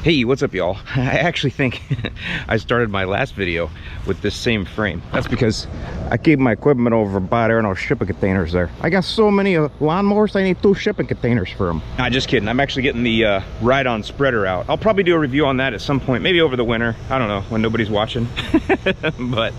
Hey, what's up y'all? I actually think I started my last video with this same frame. That's because I keep my equipment over by there in those shipping containers there. I got so many lawnmowers, I need 2 shipping containers for them. Nah, just kidding. I'm actually getting the ride-on spreader out. I'll probably do a review on that at some point, maybe over the winter. I don't know, when nobody's watching. But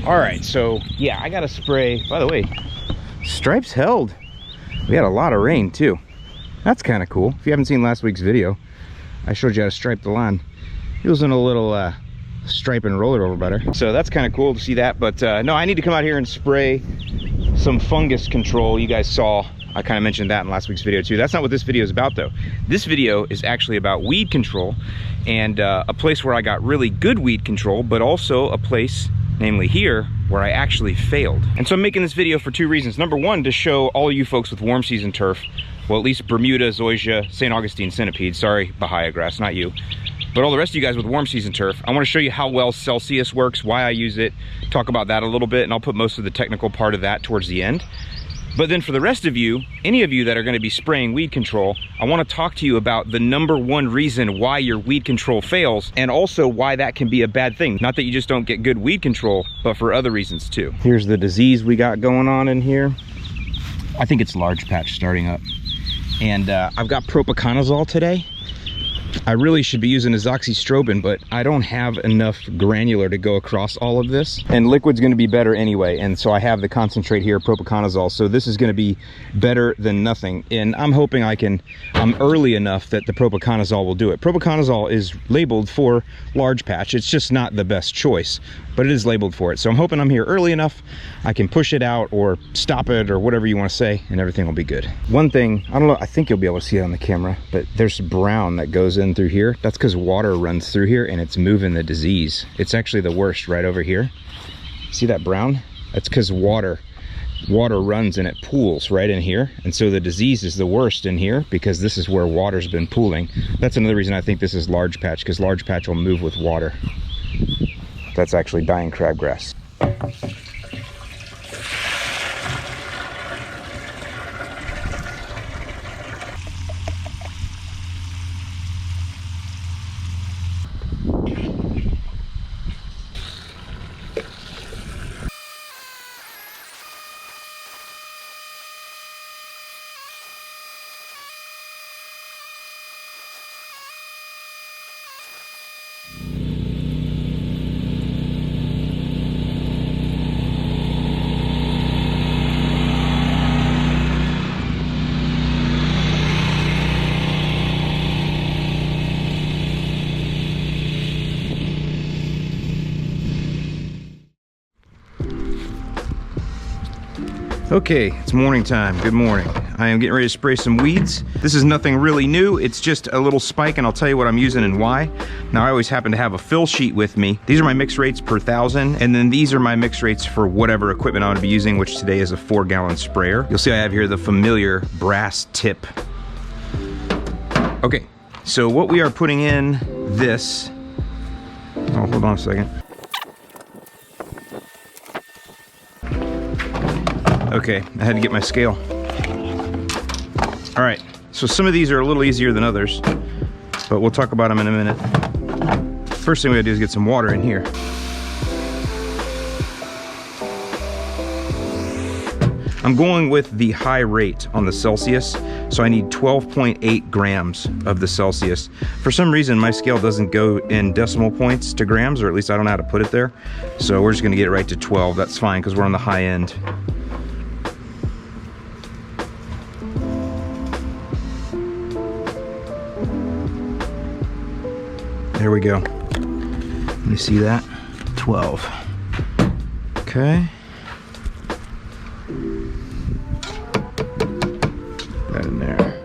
all right, so yeah, I gotta spray. By the way, stripes held. We had a lot of rain too. That's kind of cool. If you haven't seen last week's video, I showed you how to stripe the lawn. It was in a little stripe and roll it over better. So that's kind of cool to see that. But no, I need to come out here and spray some fungus control. You guys saw, I kind of mentioned that in last week's video too. That's not what this video is about though. This video is actually about weed control and a place where I got really good weed control, but also a place, namely here, where I actually failed. And so I'm making this video for 2 reasons. Number one, to show all you folks with warm season turf, well, at least Bermuda, Zoysia, St. Augustine centipede, sorry, Bahia grass, not you, but all the rest of you guys with warm season turf, I want to show you how well Celsius works, why I use it, talk about that a little bit, and I'll put most of the technical part of that towards the end. But then for the rest of you, any of you that are going to be spraying weed control, I want to talk to you about the #1 reason why your weed control fails, and also why that can be a bad thing. Not that you just don't get good weed control, but for other reasons too. Here's the disease we got going on in here. I think it's large patch starting up. And I've got propiconazole today. I really should be using azoxystrobin, but I don't have enough granular to go across all of this. And liquid's gonna be better anyway. And so I have the concentrate here, propiconazole. So this is gonna be better than nothing. And I'm hoping I'm early enough that the propiconazole will do it. Propiconazole is labeled for large patch. It's just not the best choice, but it is labeled for it. So I'm hoping I'm here early enough, I can push it out or stop it or whatever you wanna say, and everything will be good. One thing, I don't know, I think you'll be able to see it on the camera, but there's brown that goes in through here. That's because water runs through here and it's moving the disease. It's actually the worst right over here. See that brown? That's because water runs and it pools right in here. And so the disease is the worst in here because this is where water's been pooling. That's another reason I think this is large patch, because large patch will move with water. That's actually dying crabgrass. Okay, it's morning time. Good morning. I am getting ready to spray some weeds. This is nothing really new. It's just a little spike, and I'll tell you what I'm using and why. Now, I always happen to have a fill sheet with me. These are my mix rates per 1,000, and then these are my mix rates for whatever equipment I'm gonna be using, which today is a 4-gallon sprayer. You'll see I have here the familiar brass tip. Okay, so what we are putting in this, oh, hold on a second. Okay, I had to get my scale. All right, so some of these are a little easier than others, but we'll talk about them in a minute. First thing we gotta do is get some water in here. I'm going with the high rate on the Celsius, so I need 12.8 grams of the Celsius. For some reason, my scale doesn't go in decimal points to grams, or at least I don't know how to put it there. So we're just gonna get it right to 12. That's fine, because we're on the high end. There we go. Let me see that. 12. Okay. That in there.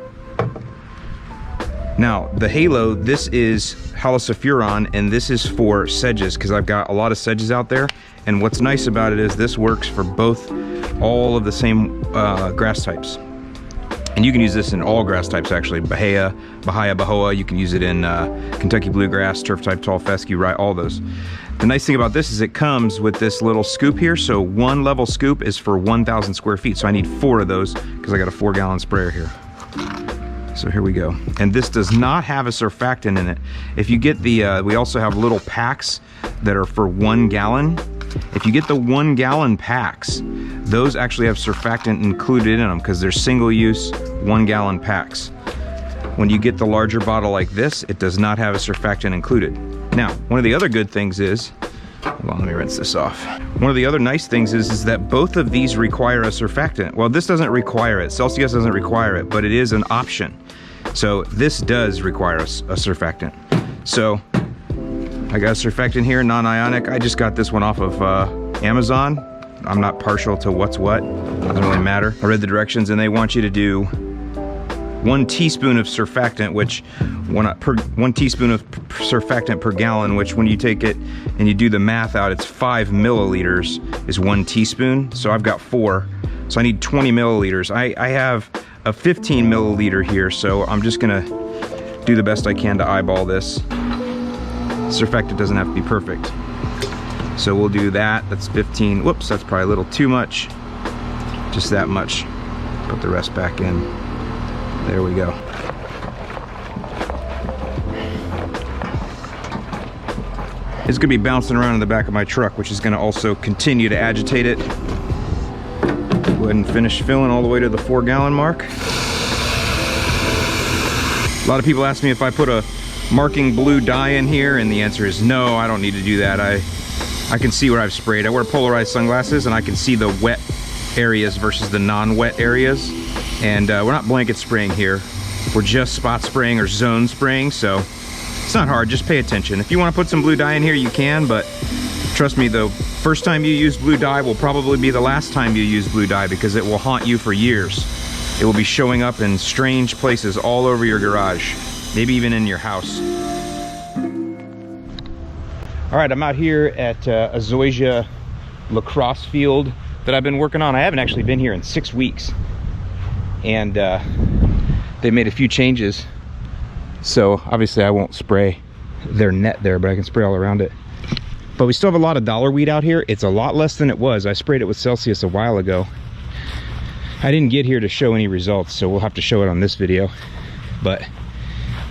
Now, the halo, this is halosulfuron, and this is for sedges, because I've got a lot of sedges out there. And what's nice about it is this works for both, all of the same grass types. And you can use this in all grass types, actually. Bahia, Bahoa, you can use it in Kentucky bluegrass, turf type, tall fescue, right, all those. The nice thing about this is it comes with this little scoop here. So one level scoop is for 1,000 square feet. So I need 4 of those because I got a 4-gallon sprayer here. So here we go. And this does not have a surfactant in it. If you get the, we also have little packs that are for 1 gallon. If you get the 1 gallon packs, those actually have surfactant included in them because they're single use 1 gallon packs. When you get the larger bottle like this, it does not have a surfactant included. Now, one of the other good things is, hold on, let me rinse this off. One of the other nice things is that both of these require a surfactant. Well, this doesn't require it. Celsius doesn't require it, but it is an option. So this does require a surfactant. So I got a surfactant here, non-ionic. I just got this one off of Amazon. I'm not partial to what's what. Doesn't really matter. I read the directions and they want you to do 1 teaspoon of surfactant, which 1 teaspoon of surfactant per gallon, which when you take it and you do the math out, it's 5 milliliters is 1 teaspoon. So I've got 4, so I need 20 milliliters. I have a 15 milliliter here, so I'm just gonna do the best I can to eyeball this. Surfactant doesn't have to be perfect. So we'll do that. That's 15. Whoops, that's probably a little too much. Just that much. Put the rest back in. There we go. It's gonna be bouncing around in the back of my truck, which is gonna also continue to agitate it. Go ahead and finish filling all the way to the 4-gallon mark. A lot of people ask me if I put a marking blue dye in here, and the answer is no, I don't need to do that. I can see where I've sprayed. I wear polarized sunglasses and I can see the wet areas versus the non-wet areas. And we're not blanket spraying here. We're just spot spraying or zone spraying, so it's not hard, just pay attention. If you want to put some blue dye in here, you can, but trust me, the first time you use blue dye will probably be the last time you use blue dye because it will haunt you for years. It will be showing up in strange places all over your garage, maybe even in your house. All right, I'm out here at a Zoysia lacrosse field that I've been working on. I haven't actually been here in 6 weeks. And they made a few changes. So obviously I won't spray their net there, but I can spray all around it. But we still have a lot of dollar weed out here. It's a lot less than it was. I sprayed it with Celsius a while ago. I didn't get here to show any results, so we'll have to show it on this video. But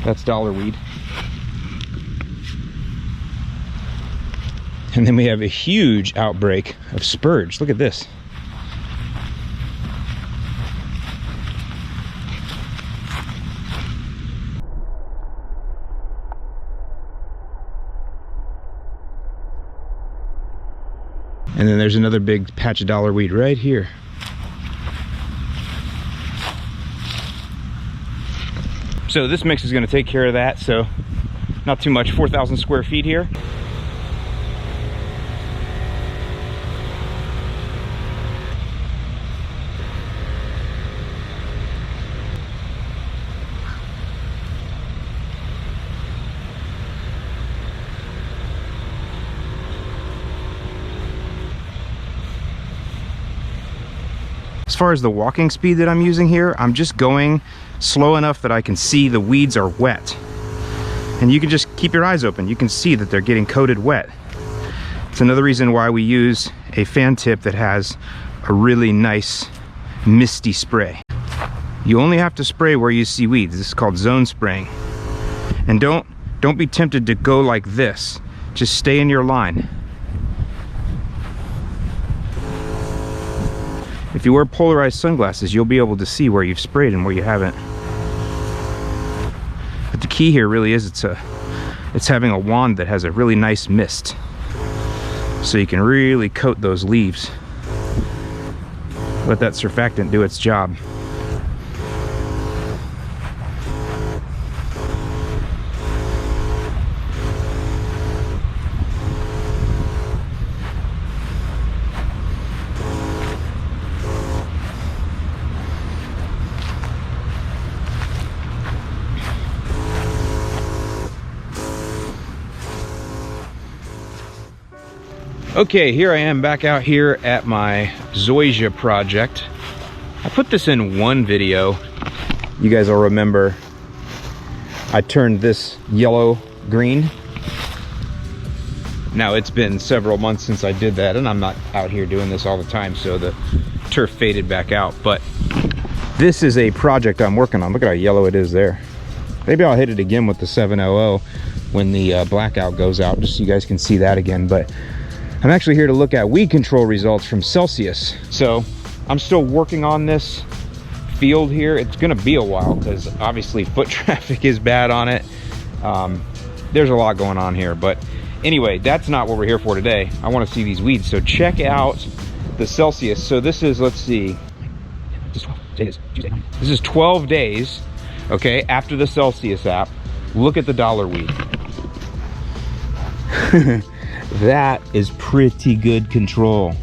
that's dollar weed. And then we have a huge outbreak of spurge. Look at this. And then there's another big patch of dollar weed right here. So this mix is going to take care of that, so not too much, 4,000 square feet here. As far as the walking speed that I'm using here, I'm just going slow enough that I can see the weeds are wet. And you can just keep your eyes open. You can see that they're getting coated wet. It's another reason why we use a fan tip that has a really nice misty spray. You only have to spray where you see weeds. This is called zone spraying. And don't be tempted to go like this. Just stay in your line. if you wear polarized sunglasses, you'll be able to see where you've sprayed and where you haven't. But the key here really is it's having a wand that has a really nice mist, so you can really coat those leaves. Let that surfactant do its job. Okay, here I am back out here at my Zoysia project. I put this in one video. You guys will remember I turned this yellow green. Now it's been several months since I did that, and I'm not out here doing this all the time, so the turf faded back out. But this is a project I'm working on. Look at how yellow it is there. Maybe I'll hit it again with the 700 when the blackout goes out, just so you guys can see that again. But I'm actually here to look at weed control results from Celsius. So I'm still working on this field here. It's gonna be a while because obviously foot traffic is bad on it. There's a lot going on here, but anyway, that's not what we're here for today. I want to see these weeds. So check out the Celsius. So this is, let's see, this is 12 days, okay, after the Celsius app. Look at the dollar weed. That is pretty good control.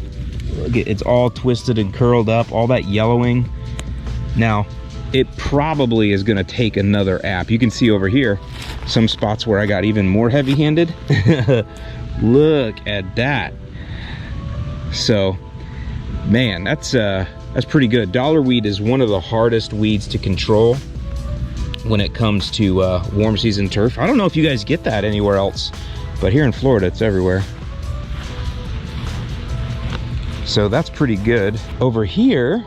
Look, it's all twisted and curled up, all that yellowing. Now, it probably is gonna take another app. You can see over here some spots where I got even more heavy-handed. Look at that. So, man, that's pretty good. Dollar weed is one of the hardest weeds to control when it comes to warm season turf. I don't know if you guys get that anywhere else, but here in Florida, it's everywhere. So that's pretty good. Over here,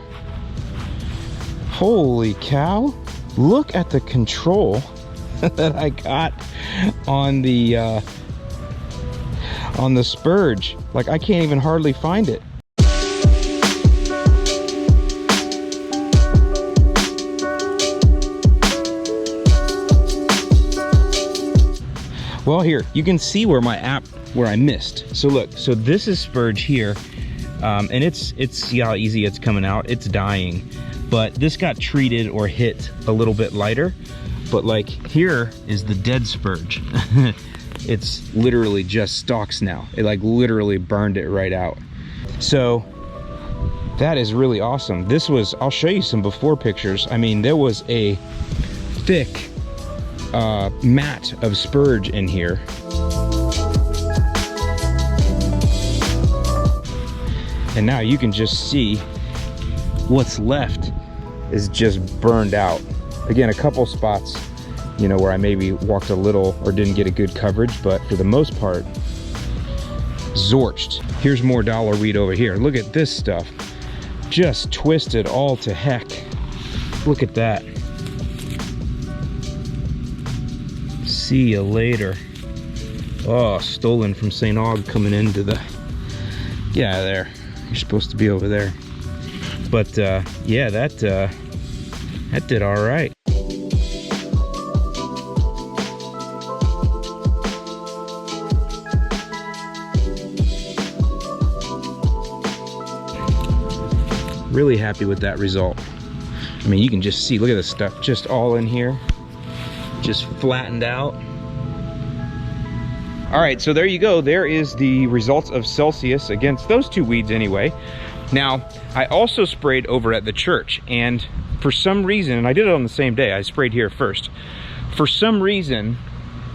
holy cow, look at the control that I got on the Spurge. Like, I can't even hardly find it. Well, here, you can see where I missed. So look, so this is Spurge here, and it's see how easy it's coming out. It's dying, but this got treated or hit a little bit lighter. But like, here is the dead Spurge. It's literally just stalks now. It like literally burned it right out. So that is really awesome. This was, I'll show you some before pictures. I mean, there was a thick mat of Spurge in here. And now you can just see what's left is just burned out. Again, a couple spots, you know, where I maybe walked a little or didn't get a good coverage, but for the most part, zorched. Here's more dollar weed over here. Look at this stuff. Just twisted all to heck. Look at that. See you later. Oh, stolen from St. Aug coming into the... Get out of there. You're supposed to be over there. But yeah, that did all right. Really happy with that result. I mean, you can just see, look at this stuff just all in here, just flattened out. All right, so there you go. There is the results of Celsius against those two weeds anyway. Now, I also sprayed over at the church, and for some reason, and I did it on the same day, I sprayed here first. For some reason,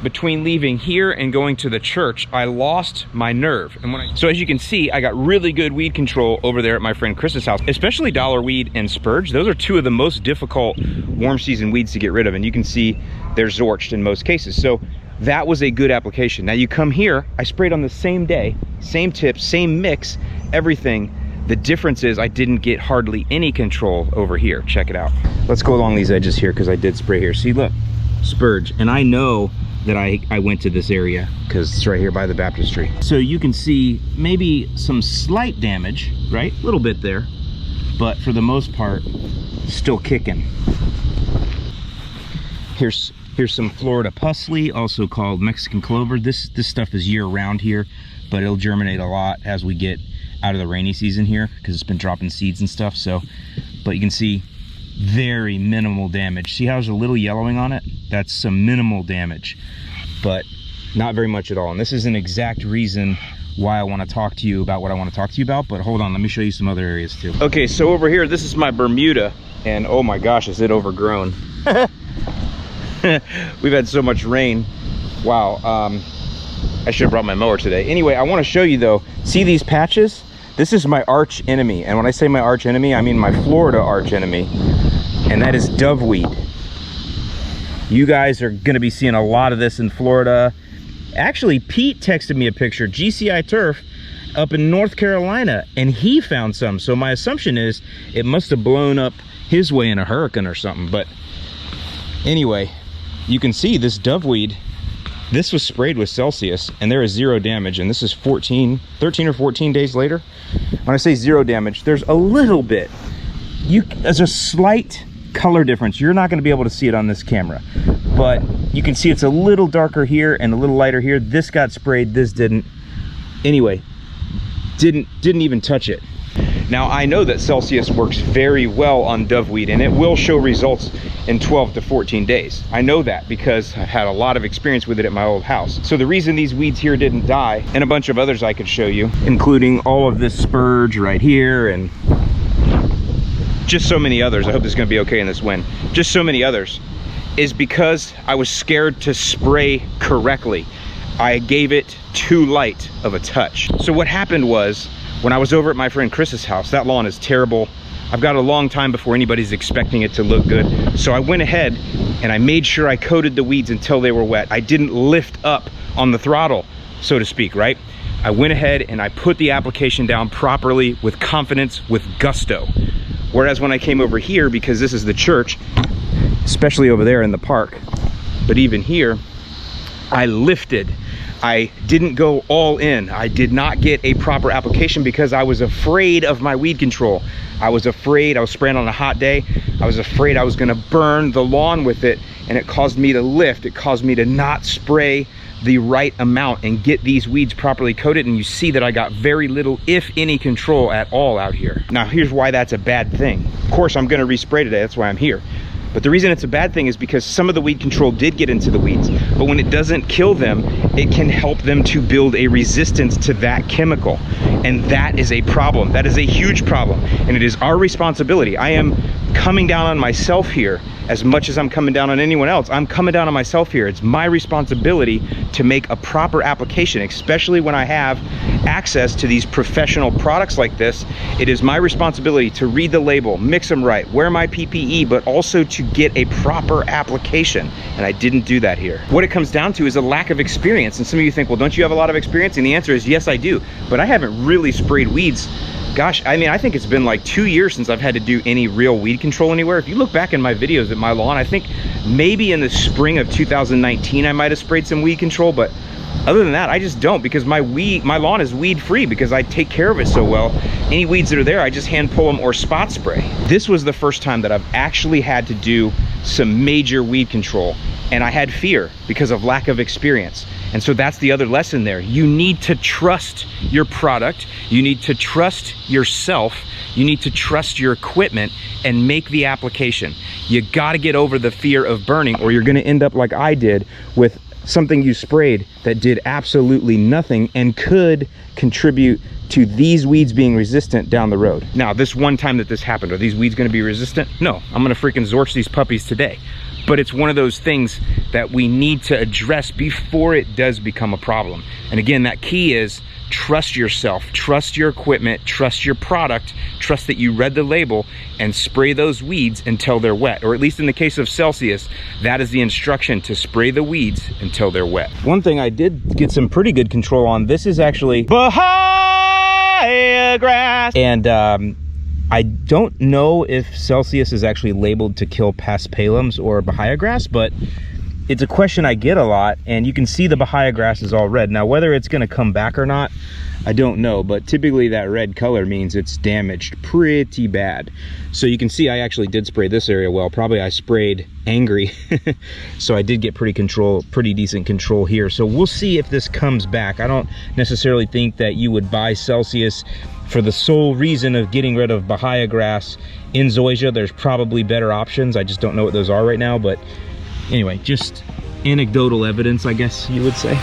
between leaving here and going to the church, I lost my nerve. And so as you can see, I got really good weed control over there at my friend Chris's house, especially dollar weed and Spurge. Those are two of the most difficult warm season weeds to get rid of, and you can see they're zorched in most cases. So that was a good application. Now you come here, I sprayed on the same day, same tips, same mix, everything. The difference is I didn't get hardly any control over here. Check it out. Let's go along these edges here because I did spray here. See, look, Spurge. And I know that I went to this area because it's right here by the baptistry. So you can see maybe some slight damage, right? A little bit there. but for the most part, still kicking. Here's some Florida pusley, also called Mexican clover. This stuff is year round here, but it'll germinate a lot as we get out of the rainy season here, because it's been dropping seeds and stuff. So, but you can see very minimal damage. See how there's a little yellowing on it? That's some minimal damage, but not very much at all. And this is an exact reason why I want to talk to you about what I want to talk to you about. But hold on, let me show you some other areas too. Okay, so over here, this is my Bermuda, and oh my gosh, is it overgrown. We've had so much rain. Wow. I should have brought my mower today. Anyway, I want to show you though, see these patches? This is my arch enemy. And when I say my arch enemy, I mean my Florida arch enemy, and that is doveweed. You guys are going to be seeing a lot of this in Florida. Actually, Pete texted me a picture, GCI turf, up in North Carolina, and he found some. So my assumption is it must have blown up his way in a hurricane or something. But anyway, you can see this doveweed, this was sprayed with Celsius, and there is 0 damage, and this is 13 or 14 days later. When I say 0 damage, there's a little bit. There's a slight color difference. You're not going to be able to see it on this camera, but you can see it's a little darker here and a little lighter here. This got sprayed, this didn't. Anyway, didn't even touch it. Now, I know that Celsius works very well on doveweed, and it will show results in 12 to 14 days. I know that because I've had a lot of experience with it at my old house. So the reason these weeds here didn't die, and a bunch of others I could show you, including all of this spurge right here, and just so many others. I hope this is gonna be okay in this wind. Just so many others, is because I was scared to spray correctly. I gave it too light of a touch. So what happened was, when I was over at my friend Chris's house, that lawn is terrible. I've got a long time before anybody's expecting it to look good. So I went ahead and I made sure I coated the weeds until they were wet. I didn't lift up on the throttle, so to speak, right? I went ahead and I put the application down properly, with confidence, with gusto. Whereas when I came over here, because this is the church, especially over there in the park, but even here, I lifted. I didn't go all in. I did not get a proper application because I was afraid of my weed control. I was afraid. I was spraying on a hot day. I was afraid I was gonna burn the lawn with it, and it caused me to lift. It caused me to not spray the right amount and get these weeds properly coated, and you see that I got very little, if any, control at all out here. Now, here's why that's a bad thing. Of course, I'm gonna respray today, that's why I'm here. But the reason it's a bad thing is because some of the weed control did get into the weeds, but when it doesn't kill them, it can help them to build a resistance to that chemical. And that is a problem. That is a huge problem. And it is our responsibility. I am coming down on myself here as much as I'm coming down on anyone else. I'm coming down on myself here. It's my responsibility to make a proper application, especially when I have access to these professional products like this. It is my responsibility to read the label, mix them right, wear my PPE, but also to get a proper application. And I didn't do that here. What it comes down to is a lack of experience. And some of you think, well, don't you have a lot of experience? And the answer is yes, I do. But I haven't really sprayed weeds. Gosh, I mean, I think it's been like 2 years since I've had to do any real weed control anywhere. If you look back in my videos at my lawn, I think maybe in the spring of 2019, I might have sprayed some weed control, but other than that, I just don't, because my lawn is weed free because I take care of it so well. Any weeds that are there, I just hand pull them or spot spray. This was the first time that I've actually had to do some major weed control, and I had fear because of lack of experience. And so that's the other lesson there. You need to trust your product. You need to trust yourself. You need to trust your equipment and make the application. You gotta get over the fear of burning, or you're gonna end up like I did with something you sprayed that did absolutely nothing and could contribute to these weeds being resistant down the road. Now, this one time that this happened, are these weeds gonna be resistant? No, I'm gonna freaking Zorch these puppies today. But it's one of those things that we need to address before it does become a problem. And again, that key is trust yourself, trust your equipment, trust your product, trust that you read the label, and spray those weeds until they're wet. Or at least in the case of Celsius, that is the instruction, to spray the weeds until they're wet. One thing I did get some pretty good control on, this is actually Bahia grass. And I don't know if Celsius is actually labeled to kill paspalums or Bahia grass, but it's a question I get a lot, and you can see the Bahia grass is all red. Now, whether it's gonna come back or not, I don't know, but typically that red color means it's damaged pretty bad. So you can see I actually did spray this area well. Probably I sprayed angry. So I did get pretty decent control here. So we'll see if this comes back. I don't necessarily think that you would buy Celsius for the sole reason of getting rid of Bahia grass in Zoysia. There's probably better options. I just don't know what those are right now, but anyway, just anecdotal evidence, I guess you would say.